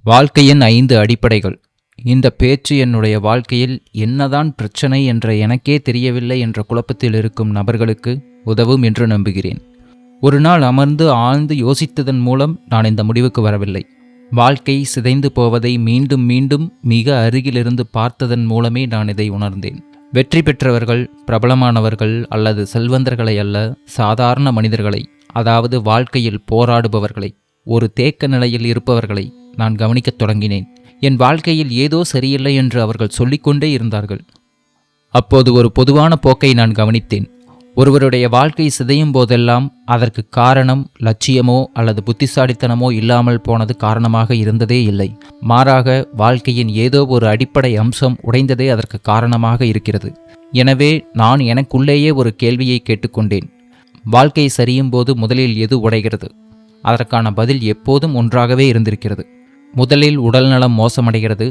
வாழ்க்கையின் 5 அடிப்படைகள். இந்த பேச்சு என்னுடைய வாழ்க்கையில் என்னதான் பிரச்சனை என்ற எனக்கே தெரியவில்லை என்ற குழப்பத்தில் இருக்கும் நபர்களுக்கு உதவும் என்று நம்புகிறேன். ஒரு நாள் அமர்ந்து ஆழ்ந்து யோசித்ததன் மூலம் நான் இந்த முடிவுக்கு வரவில்லை. வாழ்க்கை சிதைந்து போவதை மீண்டும் மீண்டும் மிக அருகிலிருந்து பார்த்ததன் மூலமே நான் இதை உணர்ந்தேன். வெற்றி பெற்றவர்கள், பிரபலமானவர்கள் அல்லது செல்வந்தர்களை அல்ல, சாதாரண மனிதர்களை, அதாவது வாழ்க்கையில் போராடுபவர்களை, ஒரு தேக்க நிலையில் இருப்பவர்களை நான் கவனிக்கத் தொடங்கினேன். என் வாழ்க்கையில் ஏதோ சரியில்லை என்று அவர்கள் சொல்லிக்கொண்டே இருந்தார்கள். அப்போது ஒரு பொதுவான போக்கை நான் கவனித்தேன். ஒருவருடைய வாழ்க்கை சிதையும் போதெல்லாம் அதற்கு காரணம் லட்சியமோ அல்லது புத்திசாலித்தனமோ இல்லாமல் போனது காரணமாக இருந்ததே இல்லை. மாறாக வாழ்க்கையின் ஏதோ ஒரு அடிப்படை அம்சம் உடைந்ததே அதற்கு காரணமாக இருக்கிறது. எனவே நான் எனக்குள்ளேயே ஒரு கேள்வியை கேட்டுக்கொண்டேன். வாழ்க்கை சரியும் போது முதலில் எது உடைகிறது? அதற்கான பதில் எப்போதும் ஒன்றாகவே இருந்திருக்கிறது. முதலில் உடல்நலம் மோசமடைகிறது,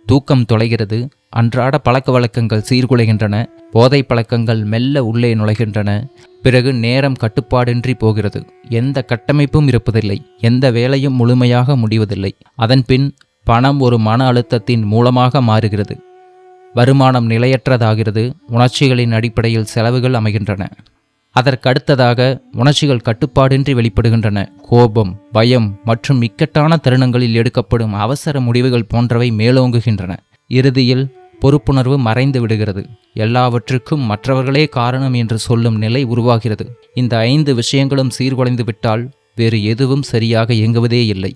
தூக்கம் தொலைகிறது, அன்றாட பழக்க வழக்கங்கள் சீர்குலைகின்றன, போதை பழக்கங்கள் மெல்ல உள்ளே நுழைகின்றன. பிறகு நேரம் கட்டுப்பாடின்றி போகிறது. எந்த கட்டமைப்பும் இருப்பதில்லை, எந்த வேலையும் முழுமையாக முடிவதில்லை. அதன்பின் பணம் ஒரு மன அழுத்தத்தின் மூலமாக மாறுகிறது. வருமானம் நிலையற்றதாகிறது. உணர்ச்சிகளின் அடிப்படையில் செலவுகள் அமைகின்றன. அதற்கடுத்ததாக உணர்ச்சிகள் கட்டுப்பாடின்றி வெளிப்படுகின்றன. கோபம், பயம் மற்றும் இக்கட்டான தருணங்களில் எடுக்கப்படும் அவசர முடிவுகள் போன்றவை மேலோங்குகின்றன. இறுதியில் பொறுப்புணர்வு மறைந்து விடுகிறது. எல்லாவற்றுக்கும் மற்றவர்களே காரணம் என்று சொல்லும் நிலை உருவாகிறது. இந்த 5 விஷயங்களும் சீர்குலைந்து விட்டால் வேறு எதுவும் சரியாக இயங்குவதே இல்லை.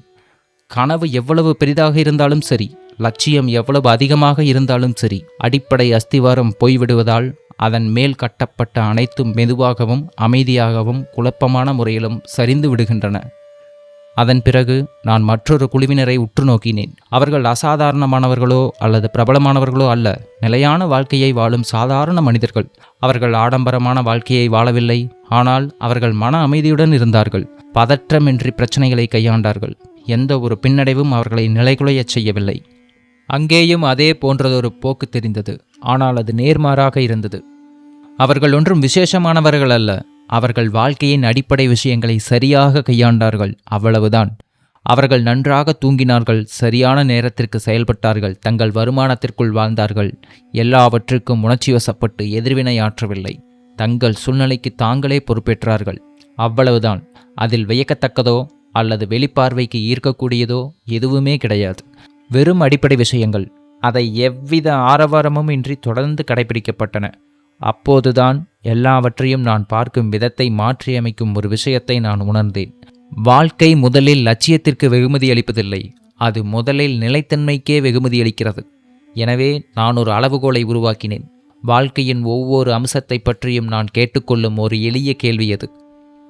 கனவு எவ்வளவு பெரிதாக இருந்தாலும் சரி, லட்சியம் எவ்வளவு அதிகமாக இருந்தாலும் சரி, அடிப்படை அஸ்திவாரம் போய்விடுவதால் அதன் மேல் கட்டப்பட்ட அனைத்தும் மெதுவாகவும் அமைதியாகவும் குழப்பமான முறையிலும் சரிந்து விடுகின்றன. அதன் பிறகு நான் மற்றொரு குழுவினரை உற்று நோக்கினேன். அவர்கள் அசாதாரணமானவர்களோ அல்லது பிரபலமானவர்களோ அல்ல, நிலையான வாழ்க்கையை வாழும் சாதாரண மனிதர்கள். அவர்கள் ஆடம்பரமான வாழ்க்கையை வாழவில்லை, ஆனால் அவர்கள் மன அமைதியுடன் இருந்தார்கள். பதற்றமின்றி பிரச்சனைகளை கையாண்டார்கள். எந்த ஒரு பின்னடைவும் அவர்களை நிலைகுலையச் செய்யவில்லை. அங்கேயும் அதே போன்றதொரு போக்கு தெரிந்தது, ஆனால் அது நேர்மாறாக இருந்தது. அவர்கள் ஒன்றும் விசேஷமானவர்கள் அல்ல, அவர்கள் வாழ்க்கையின் அடிப்படை விஷயங்களை சரியாக கையாண்டார்கள், அவ்வளவுதான். அவர்கள் நன்றாக தூங்கினார்கள், சரியான நேரத்திற்கு செயல்பட்டார்கள், தங்கள் வருமானத்திற்குள் வாழ்ந்தார்கள், எல்லாவற்றுக்கும் உணர்ச்சிவசப்பட்டு எதிர்வினையாற்றவில்லை, தங்கள் சூழ்நிலைக்கு தாங்களே பொறுப்பேற்றார்கள், அவ்வளவுதான். அதில் வியக்கத்தக்கதோ அல்லது வெளிப்பார்வைக்கு ஈர்க்கக்கூடியதோ எதுவுமே கிடையாது. வெறும் அடிப்படை விஷயங்கள். அதை எவ்வித ஆரவாரமும் இன்றி தொடர்ந்து கடைபிடிக்கப்பட்டன. அப்போதுதான் எல்லாவற்றையும் நான் பார்க்கும் விதத்தை மாற்றியமைக்கும் ஒரு விஷயத்தை நான் உணர்ந்தேன். வாழ்க்கை முதலில் லட்சியத்திற்கு வெகுமதி அளிப்பதில்லை, அது முதலில் நிலைத்தன்மைக்கே வெகுமதி அளிக்கிறது. எனவே நான் ஒரு அளவுகோலை உருவாக்கினேன். வாழ்க்கையின் ஒவ்வொரு அம்சத்தை பற்றியும் நான் கேட்டுக்கொள்ளும் ஒரு எளிய கேள்வி அது.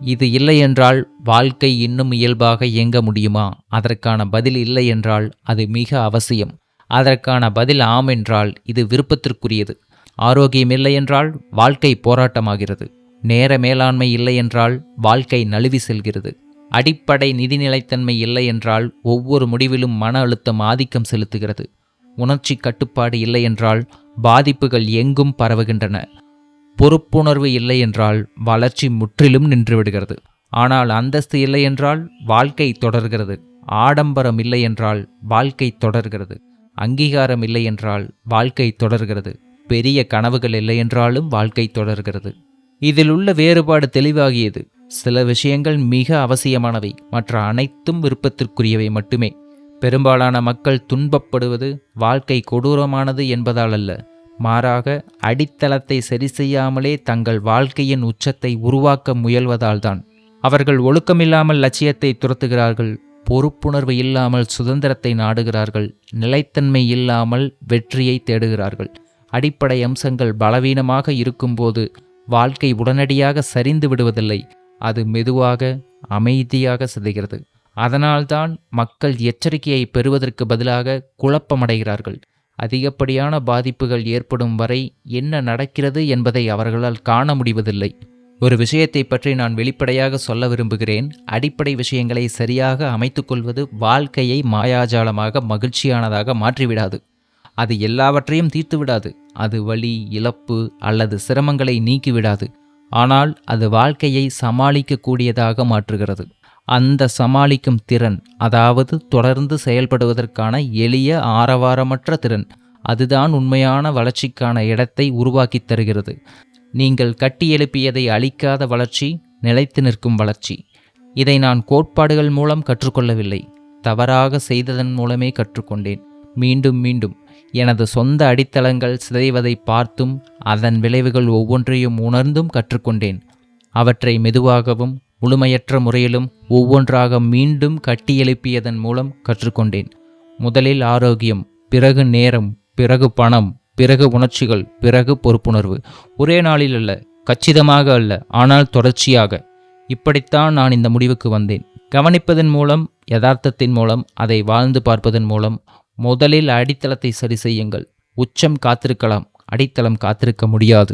இது இல்லை என்றால் வாழ்க்கை இன்னும் இயல்பாக இயங்க முடியுமா? அதற்கான பதில் இல்லை என்றால் அது மிக அவசியம். அதற்கான பதில் ஆம் என்றால் இது விருப்பத்திற்குரியது. ஆரோக்கியம் இல்லை என்றால் வாழ்க்கை போராட்டமாகிறது. நேர மேலாண்மை இல்லை என்றால் வாழ்க்கை நழுவி செல்கிறது. அடிப்படை நிதிநிலைத்தன்மை இல்லை என்றால் ஒவ்வொரு முடிவிலும் மன அழுத்தம் ஆதிக்கம் செலுத்துகிறது. உணர்ச்சி கட்டுப்பாடு இல்லை என்றால் பாதிப்புகள் எங்கும் பரவுகின்றன. பொறுப்புணர்வு இல்லை என்றால் வளர்ச்சி முற்றிலும் நின்றுவிடுகிறது. ஆனால் அந்தஸ்து இல்லை என்றால் வாழ்க்கை தொடர்கிறது. ஆடம்பரம் இல்லை என்றால் வாழ்க்கை தொடர்கிறது. அங்கீகாரம் இல்லை என்றால் வாழ்க்கை தொடர்கிறது. பெரிய கனவுகள் இல்லை என்றாலும் வாழ்க்கை தொடர்கிறது. இதில் உள்ள வேறுபாடு தெளிவாகியது. சில விஷயங்கள் மிக அவசியமானவை, மற்ற அனைத்தும் விருப்பத்திற்குரியவை மட்டுமே. பெரும்பாலான மக்கள் துன்பப்படுவது வாழ்க்கை கொடூரமானது என்பதால் அல்ல, மாறாக அடித்தளத்தை சரி செய்யாமலே தங்கள் வாழ்க்கையின் உச்சத்தை உருவாக்க முயல்வதால்தான். அவர்கள் ஒழுக்கமில்லாமல் லட்சியத்தை துரத்துகிறார்கள், பொறுப்புணர்வு இல்லாமல் சுதந்திரத்தை நாடுகிறார்கள், நிலைத்தன்மை இல்லாமல் வெற்றியை தேடுகிறார்கள். அடிப்படை அம்சங்கள் பலவீனமாக இருக்கும்போது வாழ்க்கை உடனடியாக சரிந்து விடுவதில்லை, அது மெதுவாக அமைதியாக சிதைகிறது. அதனால்தான் மக்கள் எச்சரிக்கையை பெறுவதற்கு பதிலாக குழப்பமடைகிறார்கள். அதிகப்படியான பாதிப்புகள் ஏற்படும் வரை என்ன நடக்கிறது என்பதை அவர்களால் காண முடிவதில்லை. ஒரு விஷயத்தை பற்றி நான் வெளிப்படையாக சொல்ல விரும்புகிறேன். அடிப்படை விஷயங்களை சரியாக அமைத்துக்கொள்வது வாழ்க்கையை மாயாஜாலமாக மகிழ்ச்சியானதாக மாற்றிவிடாது. அது எல்லாவற்றையும் தீர்த்துவிடாது. அது வலி, இழப்பு அல்லது சிரமங்களை நீக்கிவிடாது. ஆனால் அது வாழ்க்கையை சமாளிக்கக்கூடியதாக மாற்றுகிறது. அந்த சமாளிக்கும் திறன், அதாவது தொடர்ந்து செயல்படுவதற்கான எளிய ஆரவாரமற்ற திறன், அதுதான் உண்மையான வளர்ச்சிக்கான இடத்தை உருவாக்கித் தருகிறது. நீங்கள் கட்டியெழுப்பியதை அழிக்காத வளர்ச்சி நிலைத்து நிற்கும் வளர்ச்சி. இதை நான் கோட்பாடுகள் மூலம் கற்றுக்கொள்ளவில்லை, தவறாக செய்ததன் மூலமே கற்றுக்கொண்டேன். மீண்டும் மீண்டும் எனது சொந்த அடித்தளங்கள் சிதைவதை பார்த்தும் அதன் விளைவுகள் ஒவ்வொன்றையும் உணர்ந்தும் கற்றுக்கொண்டேன். அவற்றை மெதுவாகவும் முழுமையற்ற முறையிலும் ஒவ்வொன்றாக மீண்டும் கட்டியெழுப்பியதன் மூலம் கற்றுக்கொண்டேன். முதலில் ஆரோக்கியம், பிறகு நேரம், பிறகு பணம், பிறகு உணர்ச்சிகள், பிறகு பொறுப்புணர்வு. ஒரே நாளில் அல்ல, கச்சிதமாக அல்ல, ஆனால் தொடர்ச்சியாக. இப்படித்தான் நான் இந்த முடிவுக்கு வந்தேன். கவனிப்பதன் மூலம், யதார்த்தத்தின் மூலம், அதை வாழ்ந்து பார்ப்பதன் மூலம். முதலில் அடித்தளத்தை சரி செய்யுங்கள். உச்சம் காத்திருக்கலாம், அடித்தளம் காத்திருக்க முடியாது.